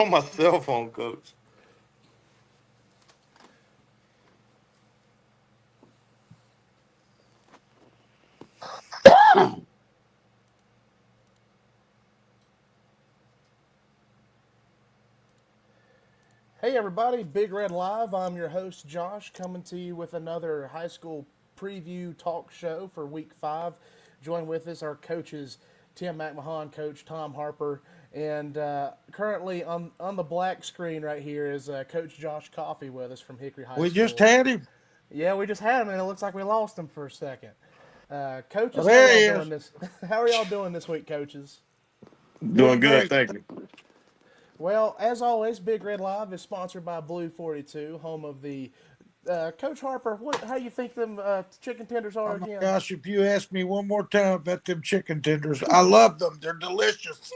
On my cell phone, Coach. Hey everybody, Big Red Live. I'm your host Josh, coming to you with another high school preview talk show for Week 5. Join with us our coaches Tim McMahon, Coach Tom Harper, and currently on the black screen right here is Coach Josh Coffey with us from Hickory High We just School. had him. Yeah, we just had him, and it looks like we lost him for a second. Oh, Coaches, how are there y'all he doing is. this? How are y'all doing this week, coaches? Doing Doing good, great. thank you. Well, as always, Big Red Live is sponsored by Blue 42, home of the Coach Harper. How do you think them chicken tenders Oh are my again? gosh, if you ask me one more time about them chicken tenders, I love them. They're delicious.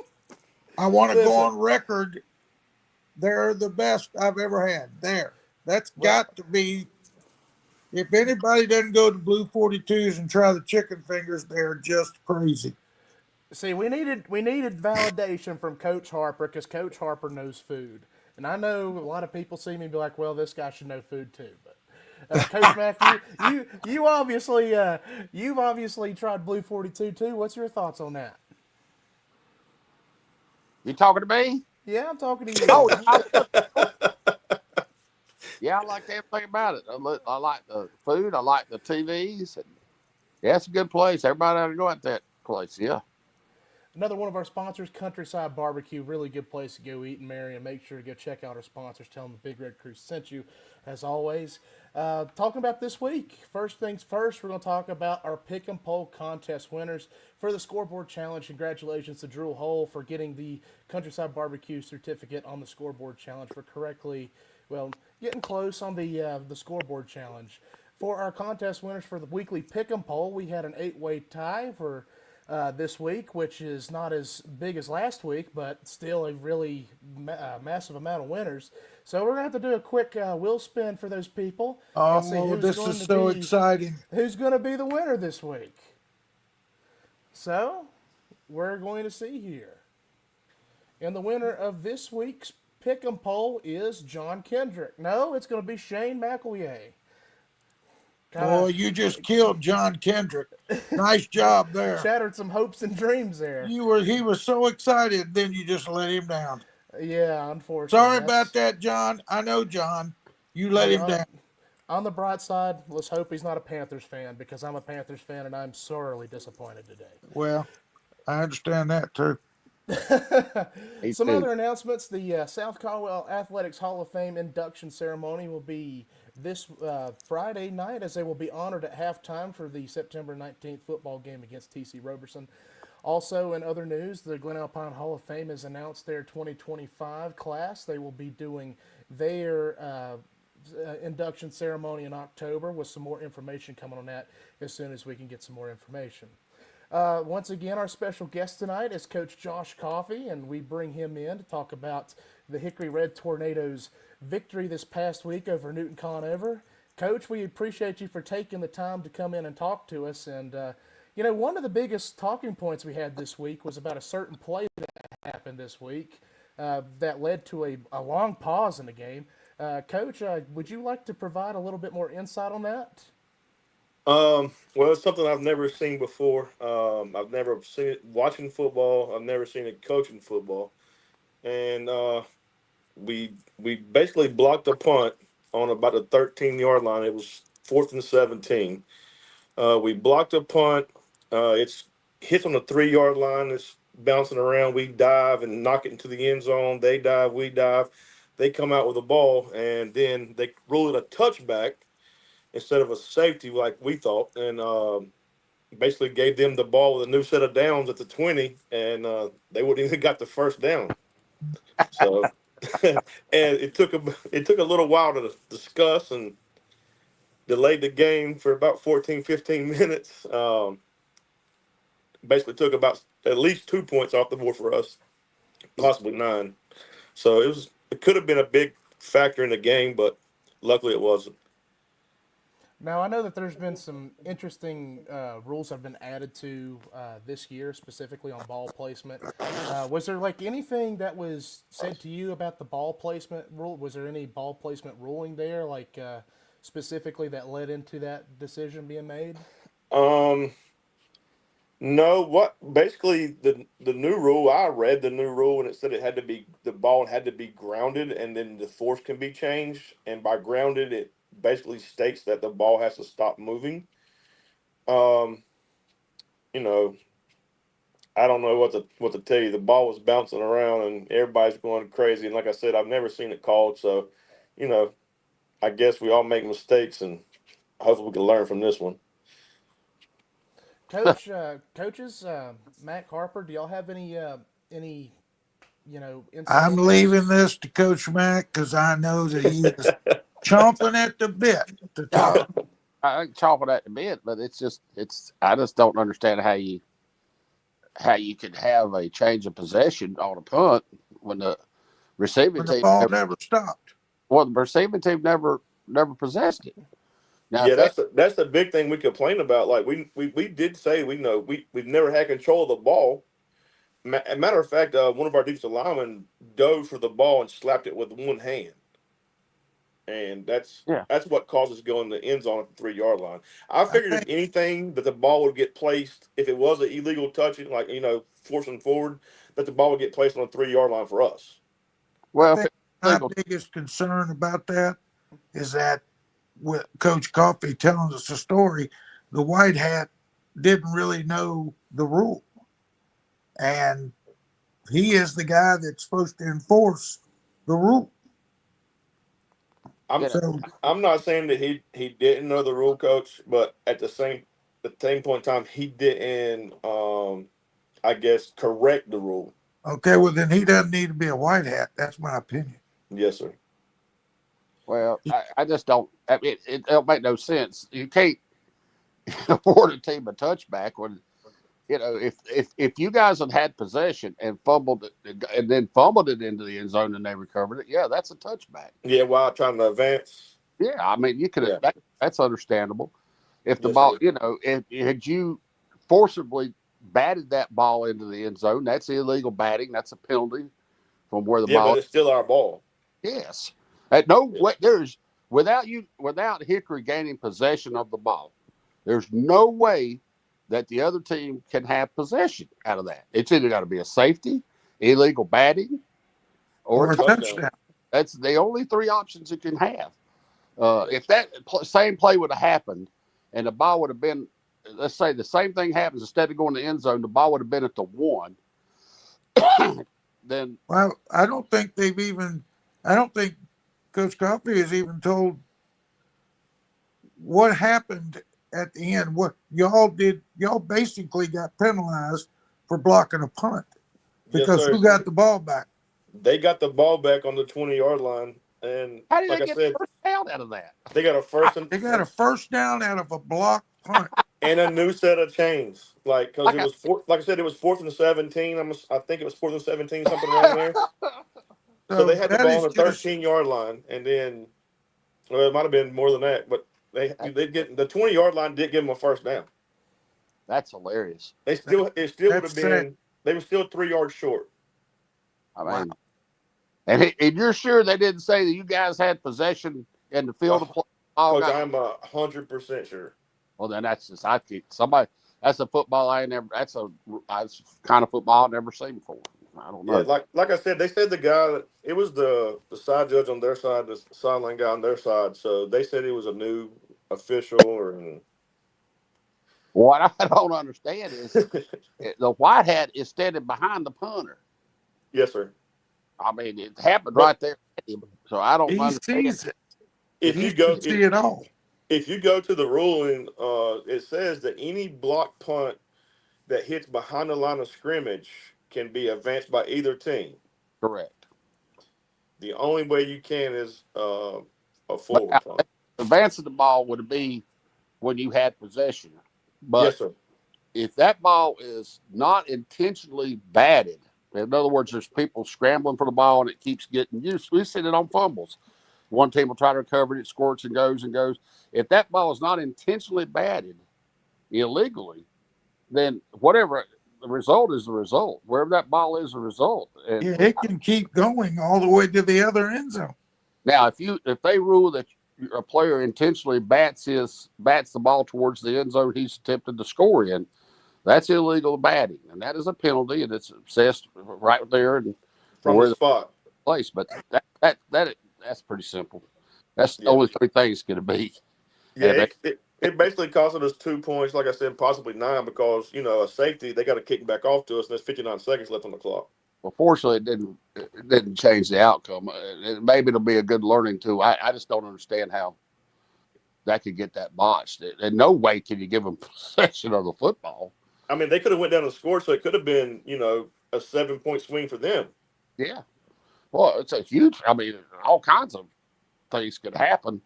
I want to go Listen, on record. They're the best I've ever had. There. That's well, got to be. If anybody doesn't go to Blue 42s and try the chicken fingers, they're just crazy. see, we needed validation from Coach Harper because Coach Harper knows food, and I know a lot of people see me and be like, "Well, this guy should know food too." But Coach Matthew, you've obviously tried Blue 42 too. What's your thoughts on that? You talking to me? Yeah, I'm talking to Oh, you. yeah, I like everything about it. I like the food. I like the TVs. And yeah, it's a good place. Everybody ought to go at that place. Yeah. Another one of our sponsors, Countryside Barbecue, really good place to go eat in Marion. Make sure to go check out our sponsors. Tell them the Big Red Crew sent you, as always. Talking about this week, first things first, we're going to talk about our pick and poll contest winners for the scoreboard challenge. Congratulations to Drew Hole for getting the Countryside Barbecue certificate on the scoreboard challenge for correctly, well, getting close on the scoreboard challenge. For our contest winners for the weekly pick and poll, we had an 8-way tie for this week, which is not as big as last week, but still a really massive amount of winners. So we're gonna have to do a quick wheel spin for those people and see Oh, this is so exciting. who's going to be the winner this week. So we're going to see here, and the winner of this week's pick 'em poll is John Kendrick. No, it's going to be Shane McElway. Kind Boy, of you just killed John Kendrick. Nice job there. shattered some hopes and dreams there. He was so excited, then you just let him down. Yeah, unfortunately, Sorry about that's that, John. I know, John. You let hey him down. on the bright side, let's hope he's not a Panthers fan because I'm a Panthers fan and I'm sorely disappointed today. Well, I understand that too. Me Some too. other announcements: the South Caldwell Athletics Hall of Fame induction ceremony will be this Friday night, as they will be honored at halftime for the September 19th football game against TC Roberson. Also, in other news, the Glen Alpine Hall of Fame has announced their 2025 class. They will be doing their induction ceremony in October, with some more information coming on that as soon as we can get some more information. Once again, our special guest tonight is Coach Josh Coffey, and we bring him in to talk about the Hickory Red Tornadoes' victory this past week over Newton Conover. Coach, we appreciate you for taking the time to come in and talk to us. And, one of the biggest talking points we had this week was about a certain play that happened this week that led to a long pause in the game. Coach, would you like to provide a little bit more insight on that? Well, it's something I've never seen before. I've never seen it watching football. I've never seen it coaching football, and we basically blocked a punt on about the 13-yard line. It was 4th and 17. We blocked a punt. It's hits on the 3-yard line. It's bouncing around. We dive and knock it into the end zone. They dive. We dive. They come out with the ball, and then they rule it a touchback instead of a safety like we thought, and basically gave them the ball with a new set of downs at the 20, and they wouldn't even got the first down. So, and it took a little while to discuss and delayed the game for about 14, 15 minutes. Basically took about at least 2 points off the board for us, possibly nine. So it could have been a big factor in the game, but luckily it wasn't. Now, I know that there's been some interesting rules that have been added to this year, specifically on ball placement. Was there like anything that was said to you about the ball placement rule? Was there any ball placement ruling there, like specifically that led into that decision being made? Um, no, what basically the new rule, I read the new rule and it said it had to be the ball had to be grounded and then the force can be changed. And by grounded, it basically states that the ball has to stop moving. Um, you know, I don't know what to tell you. The ball was bouncing around and everybody's going crazy. And like I said, I've never seen it called, so you know, I guess we all make mistakes and hopefully we can learn from this one. Coaches, Matt Harper, do y'all have any I'm leaving incidents? this to Coach Mack because I know that he is chomping at the bit to Yeah, talk. I ain't chopping at the bit, but I just don't understand how you could have a change of possession on a punt when the receiving When the team ball never, never stopped. well, the receiving team never possessed it. Now Yeah, if they that's the big thing we complain about. Like we did say we know we've never had control of the ball. Matter of fact, one of our defensive linemen dove for the ball and slapped it with one hand, and that's yeah, that's what caused us to go in the end zone at the 3 yard line. I I figured if think anything that the ball would get placed, if it was an illegal touching, like forcing forward, that the ball would get placed on the 3 yard line for us. I well if think it's my legal, biggest concern about that is that with Coach Coffey telling us the story, the white hat didn't really know the rule. And he is the guy that's supposed to enforce the rule. I'm you know, So I'm not saying that he didn't know the rule, coach, but at the same point in time, he didn't I guess correct the rule. okay, well then he doesn't need to be a white hat. That's my opinion. Yes, sir. well I just don't. I mean, it don't make no sense. You can't award a team a touchback when if you guys had possession and fumbled it and then fumbled it into the end zone and they recovered it, yeah, that's a touchback. Yeah, while trying to advance. Yeah, I mean you could Yeah. that's understandable. If the Yes, ball, sir. if had you forcibly batted that ball into the end zone, that's illegal batting. That's a penalty from where the Yeah, but ball. it's still our ball. Yes, at no Yeah. way there's without Hickory gaining possession of the ball, there's no way that the other team can have possession out of that. It's either got to be a safety, illegal batting, or a Or a touchdown. Touchdown. touchdown. That's the only three options it can have. Yeah. If that same play would have happened and the ball would have been, let's say the same thing happens, instead of going to the end zone, the ball would have been at the one, then Well, I don't think Coach Coffey has even told what happened at the end. What y'all did, y'all basically got penalized for blocking a punt Yes, because sir. who got the ball back? They got the ball back on the 20 yard line, and how did they like I get said, first down out of that? they got a first and They got a first down out of a blocked punt. a new set of chains. Like because Like it a, was like I said, it was 4th and 17. I think it was 4th and 17, something around there. So they So had the that ball on is the just 13 yard line, and then well, it might have been more than that, but they get the 20 yard line did give them a first down. that's hilarious. that, It still would have that's sad. been they were still 3 yards short. I Wow. mean, and you're sure they didn't say that you guys had possession in the field of Uh, play? All Coach, got I'm 100% sure. well. Then that's just I keep somebody. That's a football I ain't never. That's kind of football I've never seen before. I don't Yeah, know. like I said, they said the guy it was the side judge on their side, the sideline guy on their side. So they said it was a new official or What I don't understand is the white hat is standing behind the punter. yes, sir. I mean, it happened But right there. So I don't He understand. sees it. if He you go should see it all. if you go to the ruling, it says that any block punt that hits behind the line of scrimmage can be advanced by either team. Correct. The only way you can is a But forward punt. advancing the ball would be when you had possession. But Yes, sir. if that ball is not intentionally batted, in other words, there's people scrambling for the ball and it keeps getting used. We've seen it on fumbles one team will try to recover it. It squirts and goes and goes. If that ball is not intentionally batted illegally, then whatever the result is the result. Wherever that ball is the result. And Yeah, it can keep going all the way to the other end zone. now, if they rule that a player intentionally bats the ball towards the end zone he's attempted to score in, that's illegal batting, and that is a penalty, and it's assessed right there and from the where the spot. place. But that's pretty simple. That's the Yeah, only three things it's going to be. yeah. And if It basically costed us 2 points, like I said, possibly nine, because a safety they got to kick back off to us, and there's 59 seconds left on the clock. well, fortunately, it didn't change the outcome. Maybe it'll be a good learning tool. I just don't understand how that could get that botched. In no way can you give them possession of the football. I mean, they could have went down and scored, so it could have been a 7 point swing for them. Yeah. Well, it's a huge. I mean, all kinds of things could happen.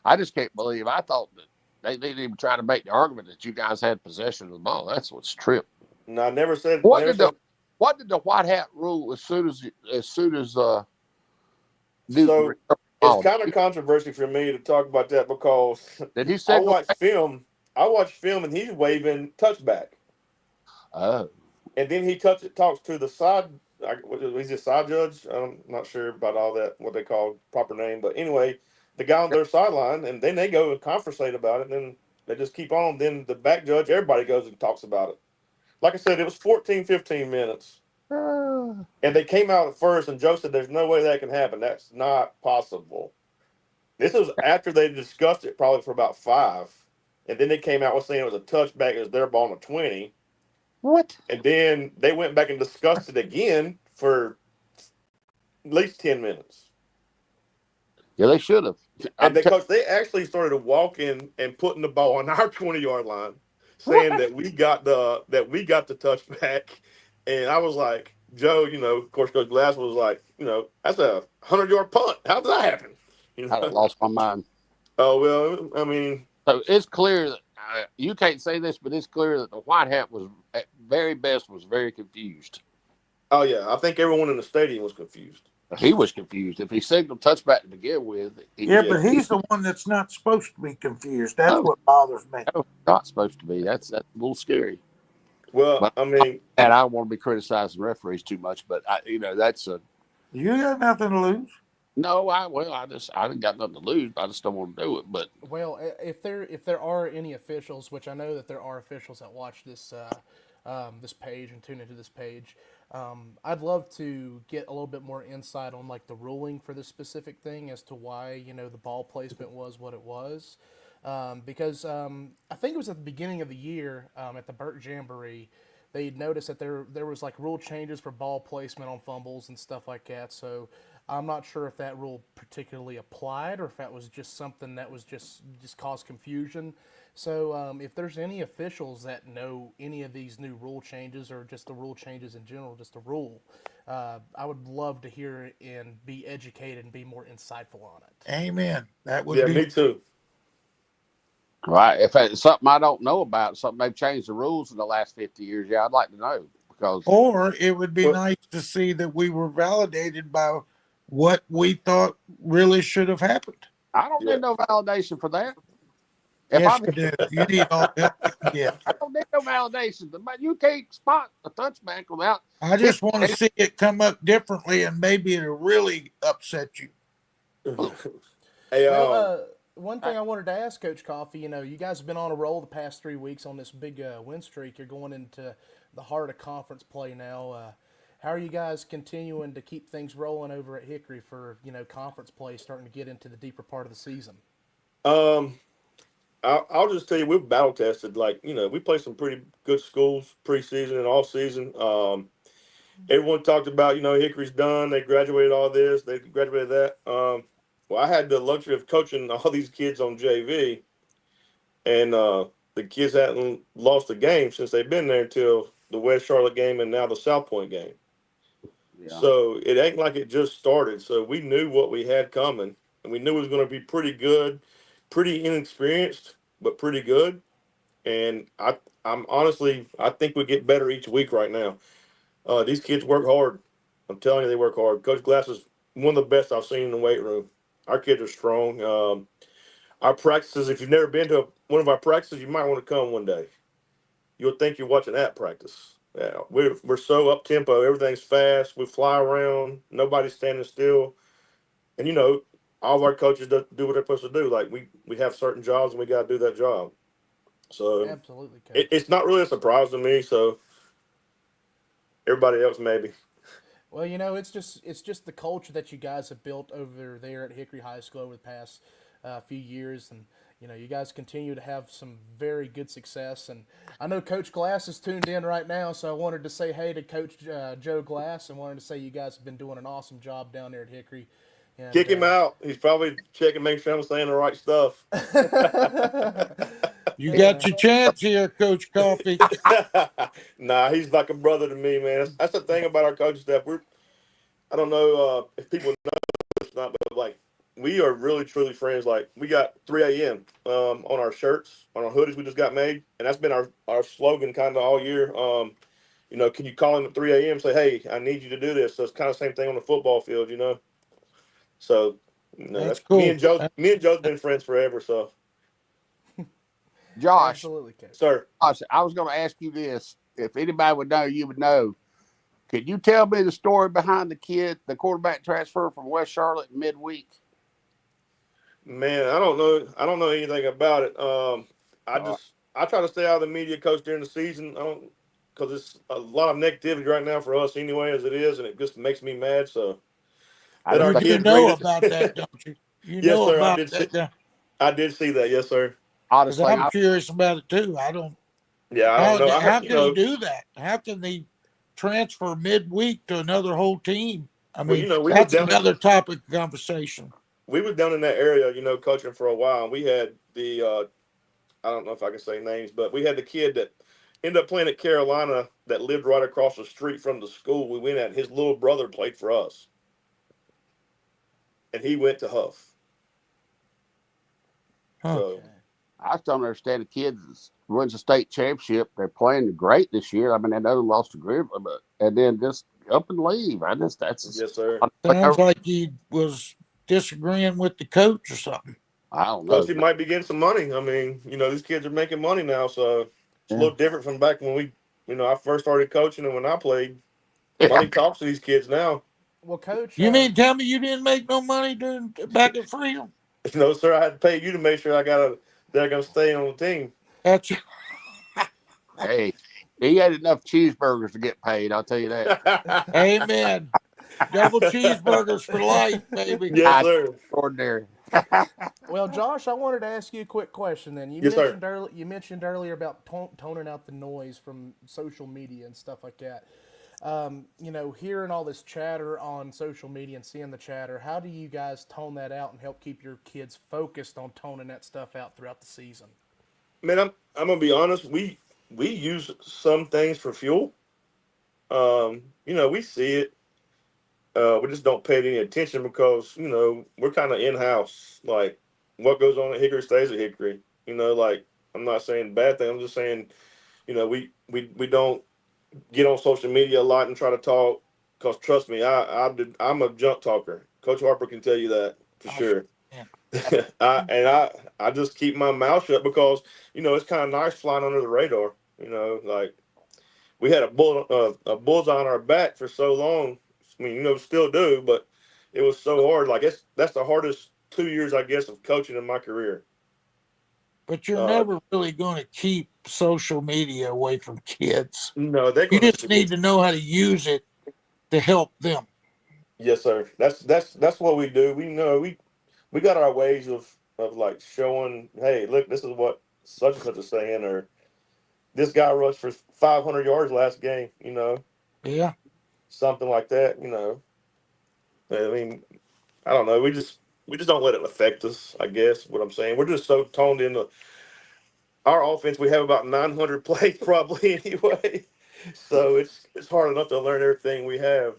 I just can't believe. I thought that they didn't even try to make the argument that you guys had possession of the ball. That's what's tripped. No, I never said. What Never did the said. What did the white hat rule as soon as Newton So recovered the it's ball? kind of controversy for me to talk about that because Did he I signal? watched film. I watched film, and he's waving touchback, Oh, and then he talks to the side. He's a side judge. I'm not sure about all that, what they call proper name, but anyway, the guy on their sideline, and then they go and conversate about it, and then they just keep on. Then the back judge, everybody goes and talks about it. Like I said, it was 14, 15 minutes. And they came out at first, and Joe said, "There's no way that can happen. That's not possible." This was after they discussed it probably for about five, and then they came out with saying it was a touchback. It was their ball on a 20, what? and then they went back and discussed it again for at least 10 minutes. Yeah, they should have. And because they actually started walking and putting the ball on our 20-yard line, saying What? that we got the touchback, and I was like, Joe, of course, Coach Glass was like, that's a 100-yard punt. How did that happen? You I know? lost my mind. Oh well, I mean, So it's clear that you can't say this, but it's clear that the white hat was at very best was very confused. oh yeah, I think everyone in the stadium was confused. He was confused. If he signaled touchback to begin with, Yeah, Yeah, but he's the one that's not supposed to be confused. That's no, what bothers me. that was not supposed to be. That's a little scary. well, But I mean, and I don't want to be criticizing referees too much, but that's a You got nothing to lose. no. I didn't got nothing to lose. I just don't want to do it. But Well, if there are any officials, which I know that there are officials that watch this page and tune into this page, I'd love to get a little bit more insight on like the ruling for this specific thing as to why the ball placement was what it was, because I think it was at the beginning of the year at the Burt Jamboree. They noticed that there was like rule changes for ball placement on fumbles and stuff like that. So I'm not sure if that rule particularly applied or if that was just something that was just caused confusion. So if there's any officials that know any of these new rule changes or just the rule changes in general, just the rule, I would love to hear it and be educated and be more insightful on it. Amen. That would yeah, be. me too. right, if it's something I don't know about, something they've changed the rules in the last 50 years, yeah, I'd like to know because Or it would be Well, nice to see that we were validated by what we thought really should have happened. I don't yeah, need no validation for that. If Yes, I'm you do. You need all the help you can get. I don't need no validation. But you can't spot a touchback without I hit. just want to see it come up differently, and maybe it'll really upset you. hey, Well, one thing I wanted to ask Coach Coffee, you guys have been on a roll the past 3 weeks on this big win streak. You're going into the heart of conference play now. How are you guys continuing to keep things rolling over at Hickory for conference play, starting to get into the deeper part of the season? um, I'll just tell you, we're battle tested. Like we play some pretty good schools preseason and all season. Everyone talked about Hickory's done. They graduated all this. They graduated that. Well, I had the luxury of coaching all these kids on JV, and the kids hadn't lost a game since they've been there until the West Charlotte game and now the South Point game. Yeah, So it ain't like it just started. So we knew what we had coming, and we knew it was going to be pretty good, pretty inexperienced, but pretty good. And I'm honestly, I think we get better each week right now. These kids work hard. I'm telling you, they work hard. Coach Glass is one of the best I've seen in the weight room. Our kids are strong. Our practices, if you've never been to one of our practices, you might want to come one day. You'll think you're watching that practice. Yeah, we're so up tempo. Everything's fast. We fly around. Nobody's standing still. And all of our coaches do what they're supposed to do. Like we have certain jobs and we got to do that job. So Absolutely, coach. it's not really a surprise to me. So everybody else maybe. Well, it's just the culture that you guys have built over there at Hickory High School over the past few years, and you guys continue to have some very good success. And I know Coach Glass is tuned in right now, so I wanted to say hey to Coach Joe Glass, and wanted to say you guys have been doing an awesome job down there at Hickory. And Kick him out. He's probably checking, make sure I'm saying the right stuff. You got yeah, your chance here, Coach Coffee. Nah, he's like a brother to me, man. That's the thing about our coaching staff. I don't know if people know this or not, but like we are really truly friends. Like we got 3 a.m. On our shirts, on our hoodies we just got made, and that's been our slogan kind of all year. Can you call him at 3 a.m. and say, hey, I need you to do this? So it's kind of the same thing on the football field. So That's that's me and cool. Joe. Me and Joe's been friends forever. So, Josh, absolutely, Coach. sir. I was going to ask you this. If anybody would know, you would know. Could you tell me the story behind the quarterback transfer from West Charlotte midweek? Man, I don't know. I don't know anything about it. Uh, I try to stay out of the media, coach, during the season. I don't because it's a lot of negativity right now for us anyway, as it is, and it just makes me mad. So I let just our You think, do kids know read about that, it. don't you? You Yes, know sir. about that, I did see that. Yes, sir. because honestly, I'm curious about it too. I don't. Yeah, I don't How know. I heard, how can he do that? How can they transfer midweek to another whole team? I well, mean, we was that's down in another topic of conversation. that area, coaching for a while, and we had the I don't know if I can say names, but we had the kid that ended up playing at Carolina that lived right across the street from the school we went at. His little brother played for us, and he went to Huff. Huh. So Okay. I just don't understand the kids wins a state championship. They're playing great this year. I mean, they never lost to Greenville, but and then just up and leave. That's just, yes, sir. Sounds like he was disagreeing with the coach or something. I don't Plus, know. he might be getting some money. I mean, these kids are making money now, so it's a Yeah. little different from back when I first started coaching and when I played. Yeah. Money talks to these kids now. Well, Coach, You mean tell me you didn't make no money during back at Freedom? No, sir, I had to pay you to make sure they're gonna stay on the team. That's Hey, he had enough cheeseburgers to get paid. I'll tell you that. amen. Double cheeseburgers for life, baby. Yes, I sir. ordinary. well, Josh, I wanted to ask you a quick question. Then Yes, sir. you mentioned earlier about toning out the noise from social media and stuff like that. Hearing all this chatter on social media and seeing the chatter, how do you guys tone that out and help keep your kids focused on toning that stuff out throughout the season? Man, I'm gonna be honest. We use some things for fuel. We see it. We just don't pay any attention because we're kind of in house. Like what goes on at Hickory stays at Hickory. Like I'm not saying bad thing. I'm just saying we don't get on social media a lot and try to talk. Because trust me, I'm a junk talker. Coach Harper can tell you that for I sure sure. can. I just keep my mouth shut because it's kind of nice flying under the radar. Like we had a bullseye on our back for so long. I mean, still do, but it was so hard. Like that's the hardest 2 years I guess of coaching in my career. But you're Uh, never really going to keep social media away from kids. no, they're You going to just see it. need to know how to use it to help them. Yes, sir. That's what we do. We know we got our ways of like showing, hey, look, this is what such and such is saying, or this guy rushed for 500 yards last game. Yeah. Something like that. I mean, I don't know. We just don't let it affect us. I guess what I'm saying. We're just so toned into our offense. We have about 900 plays probably anyway, so it's hard enough to learn everything we have.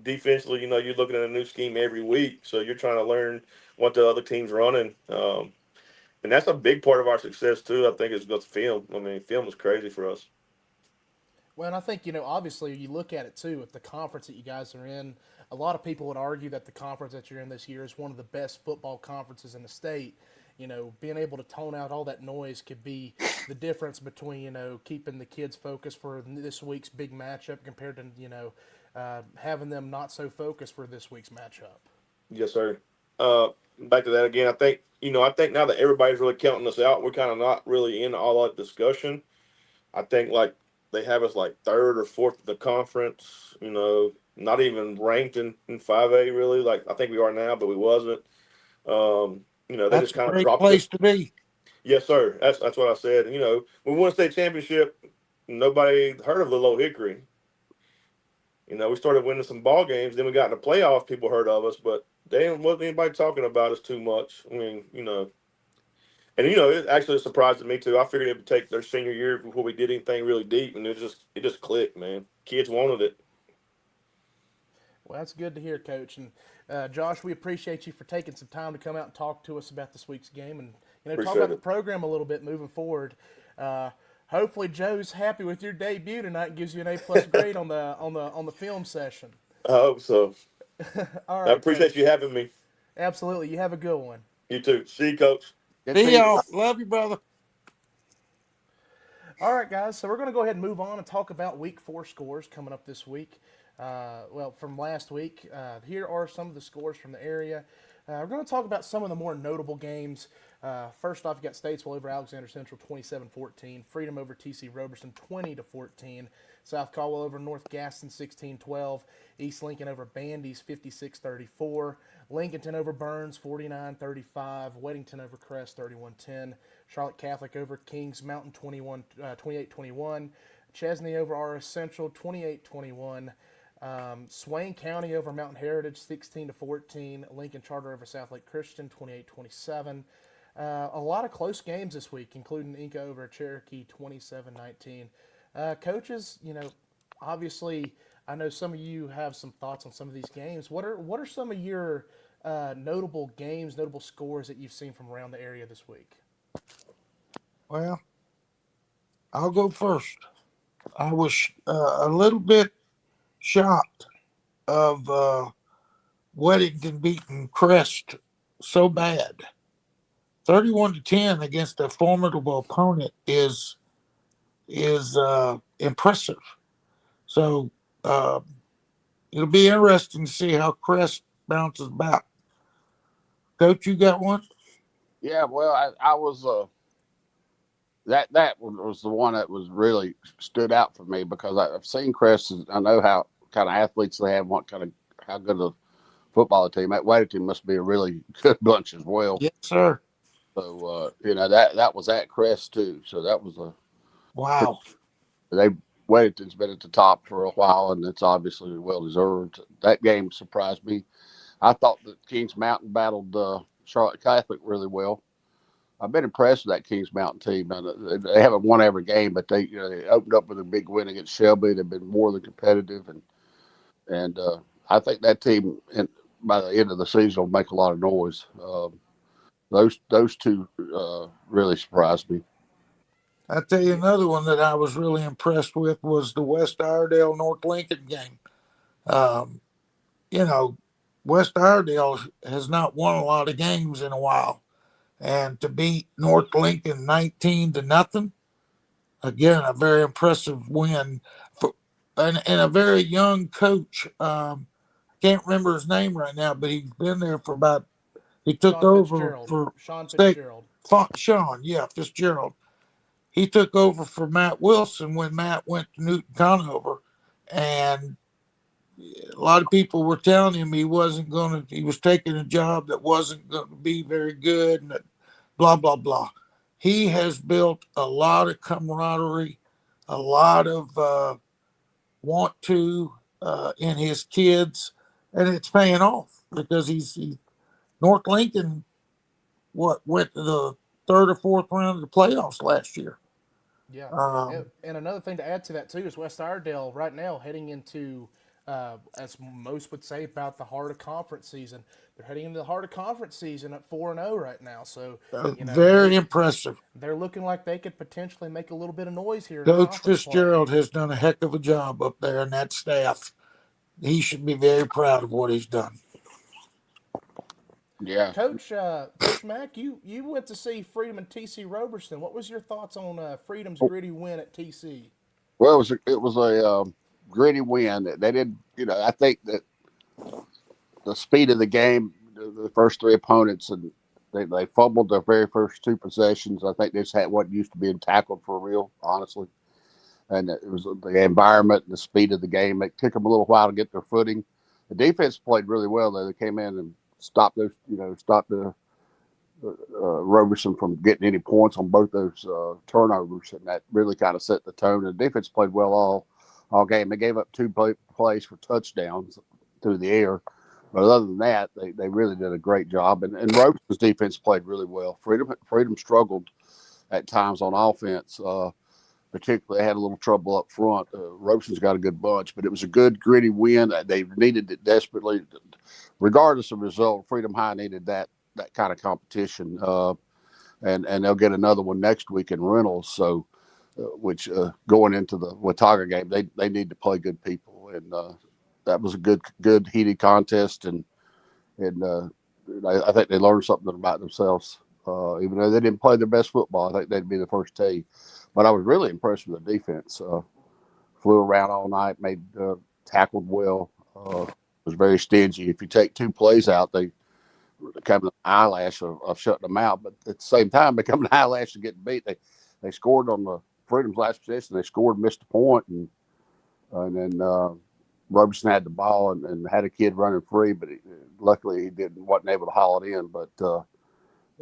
Defensively, you're looking at a new scheme every week, so you're trying to learn what the other team's running. And that's a big part of our success too. I think is just film. I mean, film is crazy for us. Well, and I think obviously you look at it too with the conference that you guys are in. a lot of people would argue that the conference that you're in this year is one of the best football conferences in the state. Being able to tone out all that noise could be the difference between keeping the kids focused for this week's big matchup compared to having them not so focused for this week's matchup. Yes, sir. Back to that again. I think now that everybody's really counting us out, we're kind of not really in all that discussion. I think like they have us like third or fourth of the conference. Not even ranked in 5A really. Like I think we are now, but we wasn't. They That's just a kind of great dropped place us. to be. Yes, sir. That's what I said. We won a state championship. Nobody heard of Little Old Hickory. We started winning some ball games. Then we got in the playoffs. People heard of us, but they wasn't anybody talking about us too much. I mean, and it actually surprised me too. I figured it would take their senior year before we did anything really deep, and it just clicked, man. Kids wanted it. Well, that's good to hear, Coach. And Josh, we appreciate you for taking some time to come out and talk to us about this week's game, and talk Appreciate about the it. program a little bit moving forward. Hopefully, Joe's happy with your debut tonight and gives you an A+ grade on the film session. I hope so. All I right, appreciate you Coach. having me. Absolutely. You have a good one. You too. See you, coach. Good See seeing y'all. you. Love you, brother. All right, guys. So we're going to go ahead and move on and talk about Week 4 scores coming up this week. From last week, here are some of the scores from the area. We're going to talk about some of the more notable games. First off, you got Statesville over Alexander Central 27-14, Freedom over TC Roberson 20-14, South Caldwell over North Gaston 16-12, East Lincoln over Bandy's 56-34, Lincolnton over Burns 49-35, Weddington over Crest 31-10, Charlotte Catholic over Kings Mountain 28-21, Chesney over RS Central 28-21. Swain County over Mountain Heritage 16-14. Lincoln Charter over South Lake Christian 28-27. A lot of close games this week, including Inca over Cherokee 27-19. Coaches, obviously, I know some of you have some thoughts on some of these games. What are some of your notable games, notable scores that you've seen from around the area this week? Well, I'll go first. I was a little bit shocked of Weddington beating Crest so bad. 31-10 against a formidable opponent is impressive. So uh, it'll be interesting to see how Crest bounces back. Coach, you got one? Yeah, well, I was that was the one that was really stood out for me because I've seen Crest. I know how kind of athletes they have, what kind of how good a football team. That White team must be a really good bunch as well. Yes, sir. So that was at Crest too. So that was a Wow. they Weddington's been at the top for a while, and it's obviously well deserved. That game surprised me. I thought that Kings Mountain battled Charlotte Catholic really well. I've been impressed with that Kings Mountain team. They haven't won every game, but they opened up with a big win against Shelby. They've been more than competitive, and I think that team, by the end of the season, will make a lot of noise. Those two really surprised me. I tell you another one that I was really impressed with was the West Iredale North Lincoln game. Um, you know, West Iredale has not won a lot of games in a while, and to beat North Lincoln 19-0, again a very impressive win for and a very young coach. Can't remember his name right now, but he's been there for about. He took Sean over Fitzgerald. for Sean state Fitzgerald. Sean, yeah, Fitzgerald. He took over for Matt Wilson when Matt went to Newton Conover, and a lot of people were telling him he wasn't going to. He was taking a job that wasn't going to be very good, and blah blah blah. He has built a lot of camaraderie, a lot of want to in his kids, and it's paying off because North Lincoln went to the third or fourth round of the playoffs last year. Yeah, Um, and another thing to add to that too is West Iredale right now heading into, as most would say, about the heart of conference season. They're heading into the heart of conference season at 4-0 right now. So Very impressive. they're looking like they could potentially make a little bit of noise here in Coach conference play. Fitzgerald has done a heck of a job up there and that staff. he should be very proud of what he's done. Yeah. Coach Mack, you went to see Freedom and TC Roberson. What was your thoughts on Freedom's gritty win at TC? Well, it was a gritty win. They didn't, I think that the speed of the game, the first three opponents, and they fumbled their very first two possessions. I think they just had what used to being tackled for real, honestly. And it was the environment and the speed of the game. It took them a little while to get their footing. The defense played really well though. They came in and stopped those, stopped the Roberson from getting any points on both those turnovers, and that really kind of set the tone. The defense played well all game. They gave up two plays for touchdowns through the air, but other than that, they really did a great job. And Roberson's defense played really well. Freedom struggled at times on offense. Particularly, they had a little trouble up front. Roberson's got a good bunch, but it was a good, gritty win. They needed it desperately, regardless of result. Freedom High needed that kind of competition, and they'll get another one next week in Reynolds. So, which going into the Watauga game, they need to play good people, and that was a good heated contest, and I think they learned something about themselves. Even though they didn't play their best football, I think they'd be the first to tell you. But I was really impressed with the defense. Flew around all night, made tackled well. Was very stingy. If you take two plays out, they become an eyelash of shutting them out. But at the same time, become an eyelash of getting beat. They scored on the Freedom's last possession. They scored, missed a point, and then Roberson had the ball and had a kid running free, but luckily he wasn't able to haul it in. But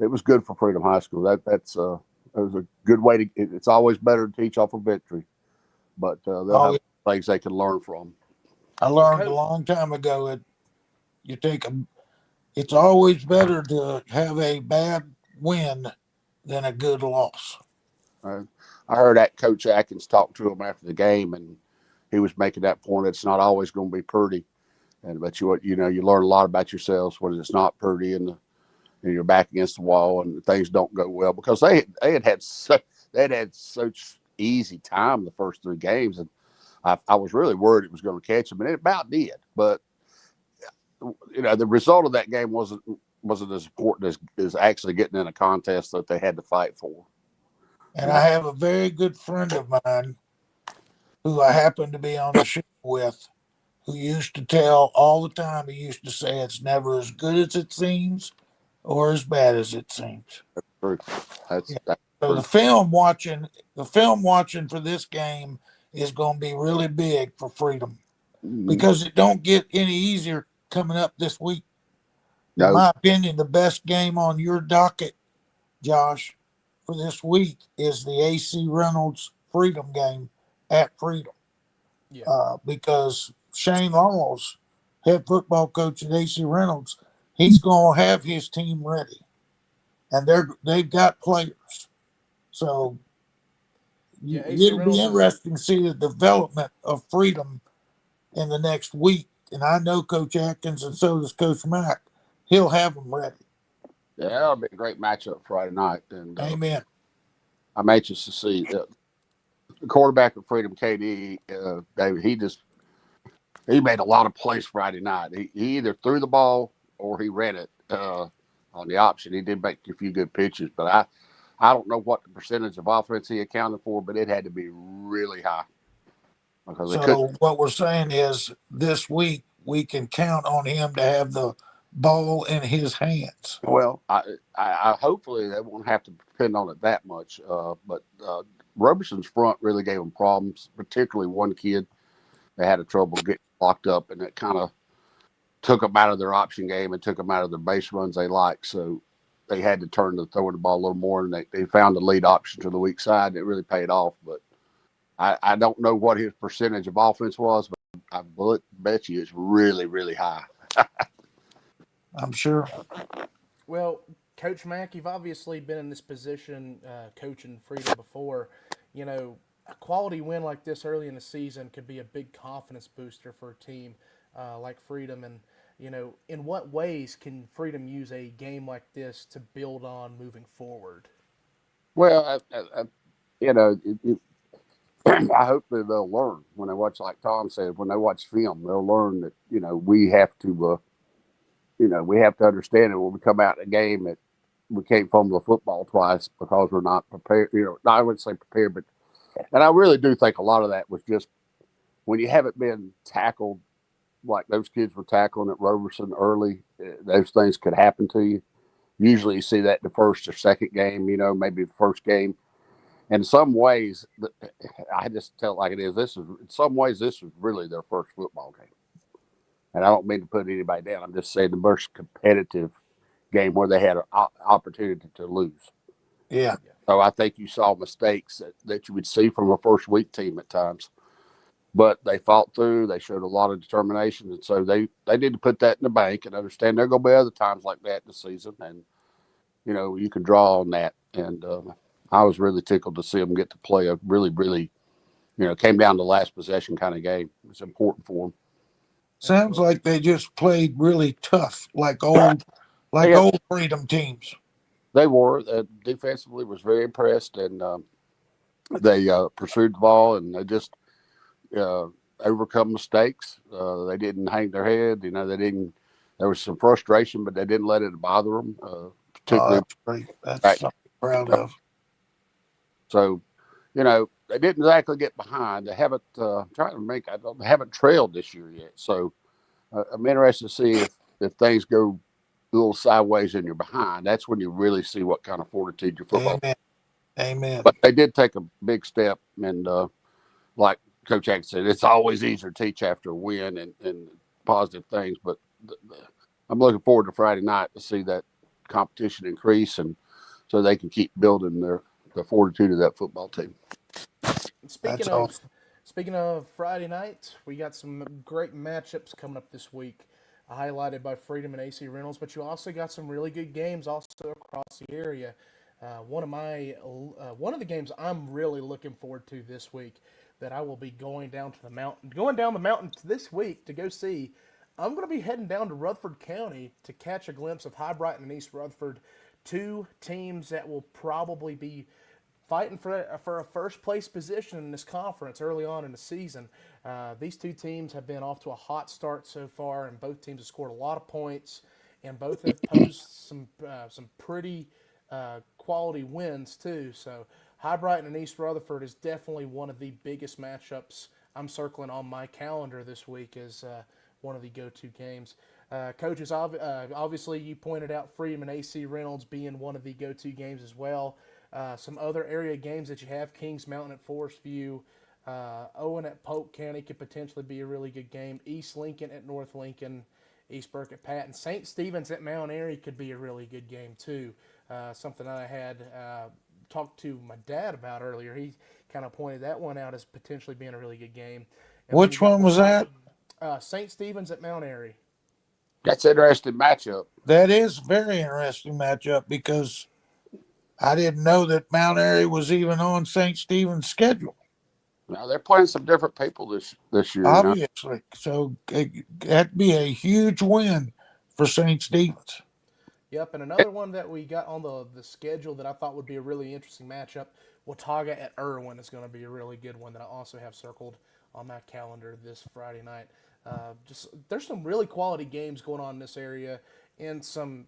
it was good for Freedom High School. It was a good way to. It's always better to teach off a victory, but they'll Oh, have things they can learn from. I learned a Coach, long time ago that you take a. It's always better to have a bad win than a good loss. Uh, I heard that Coach Atkins talk to him after the game, and he was making that point. It's not always going to be pretty, and but you learn a lot about yourselves when it's not pretty and you're back against the wall and things don't go well because they had such easy time the first three games, and I was really worried it was going to catch them, and it about did. But the result of that game wasn't as important as actually getting in a contest that they had to fight for. And And I have a very good friend of mine who I happen to be on the show with who used to tell all the time, he used to say, it's never as good as it seems or as bad as it seems. true. Yeah. That's So true. the film watching for this game is going to be really big for Freedom Mm-hmm. because it don't get any easier coming up this week. In No, my opinion, the best game on your docket, Josh, for this week is the AC Reynolds Freedom game at Freedom. yeah, Because Shane Laws, head football coach at AC Reynolds, he's going to have his team ready, and they've got players. So yeah. AC it'll be Reynolds is interesting to see the development of Freedom in the next week. And I know Coach Atkins, and so does Coach Mack. He'll have them ready. yeah, that'll be a great matchup Friday night, and Amen. I'm anxious to see the quarterback of Freedom, KD. David, he made a lot of plays Friday night. He either threw the ball or he read it on the option. He did make a few good pitches, but I don't know what the percentage of offense he accounted for, but it had to be really high because they couldn't. So what we're saying is this week we can count on him to have the ball in his hands. Well, I hopefully they won't have to depend on it that much. But Roberson's front really gave them problems, particularly one kid. They had a trouble getting locked up, and it kind of took them out of their option game and took them out of their base runs they like. So they had to turn to throwing the ball a little more, and they found the lead option to the weak side. And it really paid off. But I don't know what his percentage of offense was, but I bet you it's really, really high. I'm sure. well, Coach Mack. You've obviously been in this position, coaching Freedom before. You know, a quality win like this early in the season could be a big confidence booster for a team like Freedom. And in what ways can Freedom use a game like this to build on moving forward? Well, you know, I hope that they'll learn when they watch, like Tom said, when they watch film, they'll learn that we have to, we have to understand it when we come out in a game that we can't fumble the football twice because we're not prepared. I wouldn't say prepared, but and I really do think a lot of that was just when you haven't been tackled like those kids were tackling at Roberson early. Those things could happen to you. Usually, you see that in the first or second game. Maybe the first game. And in some ways, I just tell it like it is. This is in some ways this was really their first football game. And I don't mean to put anybody down. I'm just saying the most competitive game where they had an opportunity to lose. Yeah. Yeah. So I think you saw mistakes that you would see from a first week team at times. But they fought through. They showed a lot of determination, and so they need to put that in the bank and understand there are going to be other times like that in the season, and you can draw on that. And I was really tickled to see them get to play a really, really, came down to last possession kind of game. It's important for Sounds Absolutely. like they just played really tough, them. like Yeah, old freedom teams. they were. Defensively was very impressed, and they pursued the ball, and they just uh, overcome mistakes. They didn't hang their head. They didn't. There was some frustration, but they didn't let it bother them. Oh, Particularly that's great. That's back. something I'm proud of. So, they didn't exactly get behind. They haven't trying to make. I don't. They haven't trailed this year yet. So I'm interested to see if things go a little sideways and you're behind. That's when you really see what kind of fortitude your football. Amen. Amen. But they did take a big step, and like Coach Hackett said, it's always easier to teach after a win and positive things. But I'm looking forward to Friday night to see that competition increase, and so they can keep building the fortitude of that football team. That's Speaking of awesome. speaking of Friday night, we got some great matchups coming up this week, highlighted by Freedom and AC Reynolds. But you also got some really good games also across the area. One of the games I'm really looking forward to this week that I will be going down the mountain this week to go see. I'm going to be heading down to Rutherford County to catch a glimpse of High Brighton and East Rutherford, two teams that will probably be fighting for a first place position in this conference early on in the season. These two teams have been off to a hot start so far, and both teams have scored a lot of points, and both have posed some pretty quality wins too. So High Brighton and East Rutherford is definitely one of the biggest matchups I'm circling on my calendar this week as one of the go-to games. Coaches, obviously, you pointed out Freedom and AC Reynolds being one of the go-to games as well. Some other area games that you have: Kings Mountain at Forest View, Owen at Polk County could potentially be a really good game. East Lincoln at North Lincoln, East Burke at Patton, St. Stephen's at Mount Airy could be a really good game too. Something I had talked to my dad about earlier. He kind of pointed that one out as potentially being a really good game. And then you Which got one was that? St. Stephen's at Mount Airy. That's an interesting matchup. That is a very interesting matchup because I didn't know that Mount Airy was even on St. Stephen's schedule. Now they're playing some different people this year. Obviously, so that'd be a huge win for St. Stephen's. Yep, and another one that we got on the schedule that I thought would be a really interesting matchup, Watauga at Irwin is going to be a really good one that I also have circled on my calendar this Friday night. Just there's some really quality games going on in this area, and some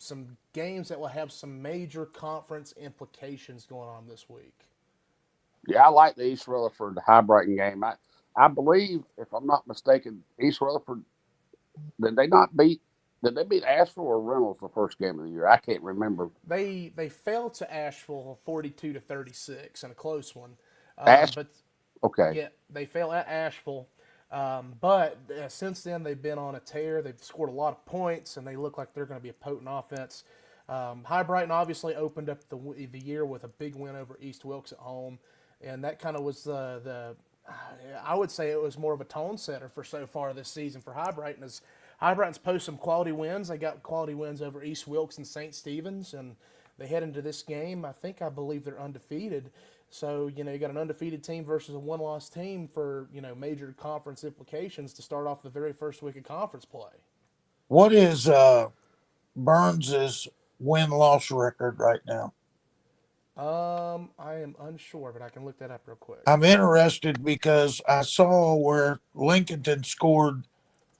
games that will have some major conference implications going on this week. Yeah, I like the East Rutherford High Brighton game. I believe, if I'm not mistaken, East Rutherford did they not beat did they beat Asheville or Reynolds the first game of the year? I can't remember. They failed to Asheville 42-36 in a close one, Ash but okay. yeah, they fell at Asheville. But since then, they've been on a tear. They've scored a lot of points, and they look like they're going to be a potent offense. High Brighton obviously opened up the year with a big win over East Wilkes at home, and that kind of was the I would say it was more of a tone setter for so far this season for High Brighton. As High Brighton's posted some quality wins, they got quality wins over East Wilkes and St. Stephen's, and they head into this game. I believe they're undefeated. So you got an undefeated team versus a one-loss team for major conference implications to start off the very first week of conference play. What is Burns's win loss record right now? I am unsure, but I can look that up real quick. I'm interested because I saw where Lincolnton scored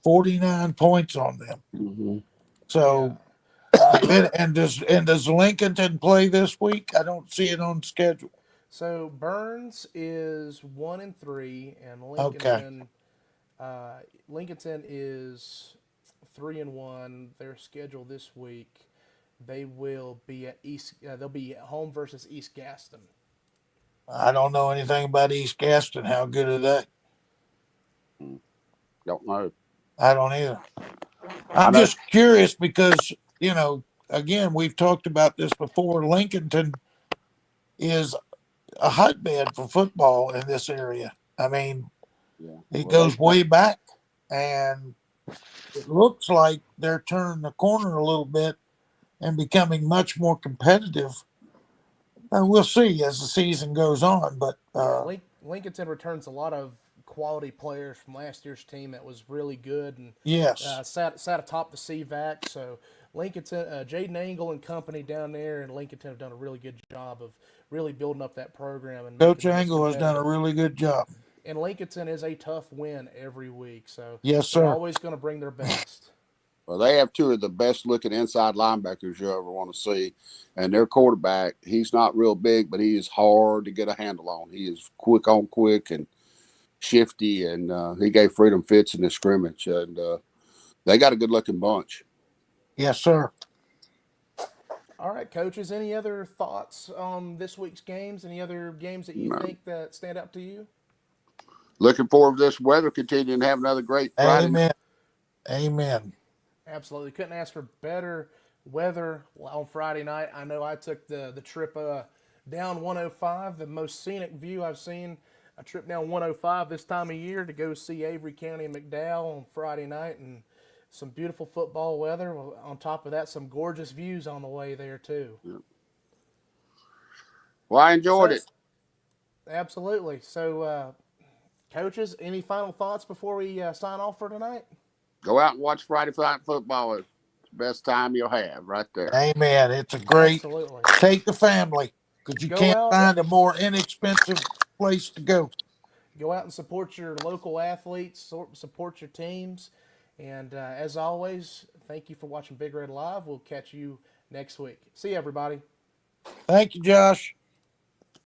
49 points on them. Mm-hmm. Yeah. So does Lincolnton play this week? I don't see it on schedule. So Burns is 1-3, and Okay. Uh, Lincolnton is 3-1. Their schedule this week, they will be at East. They'll be at home versus East Gaston. I don't know anything about East Gaston. How good are they? Don't know. I don't either. I I'm know. just curious because, again, we've talked about this before. Lincolnton is a hotbed for football in this area. I mean, Yeah. it Well, they goes way back, and it looks like they're turning the corner a little bit and becoming much more competitive. We'll see as the season goes on, but Yeah, Lincolnton returns a lot of quality players from last year's team that was really good and yes, sat atop the CVAC. So Lincolnton, Jaden Angle and company down there in Lincolnton have done a really good job of really building up that program and Coach making this Angle has done a competitive. really good job. And Lincolnton is a tough win every week, so Yes, they're sir. always going to bring their best. Well, they have two of the best looking inside linebackers you ever want to see. And their quarterback, he's not real big, but he is hard to get a handle on. He is quick on quick and shifty, and he gave Freedom fits in the scrimmage. And they got a good looking bunch. Yes, sir. All right, coaches. Any other thoughts on this week's games? Any other games that you No. think that stand out to you? Looking forward to this weather continuing to have another great Friday night. Amen. Amen. Absolutely, couldn't ask for better weather on Friday night. I know I took the trip down 105, the most scenic view I've seen. A trip down 105 this time of year to go see Avery County and McDowell on Friday night, and some beautiful football weather. On top of that, some gorgeous views on the way there too. Well, I enjoyed So, it. absolutely. So, coaches, any final thoughts before we sign off for tonight? Go out and watch Friday Night Football. It's the best time you'll have right there. Amen. It's a great Absolutely. take the family because you Go can't out, find a more inexpensive place to go. go out and support your local athletes, support your teams, and as always, thank you for watching Big Red Live. We'll catch you next week. See you, everybody. Thank you, Josh.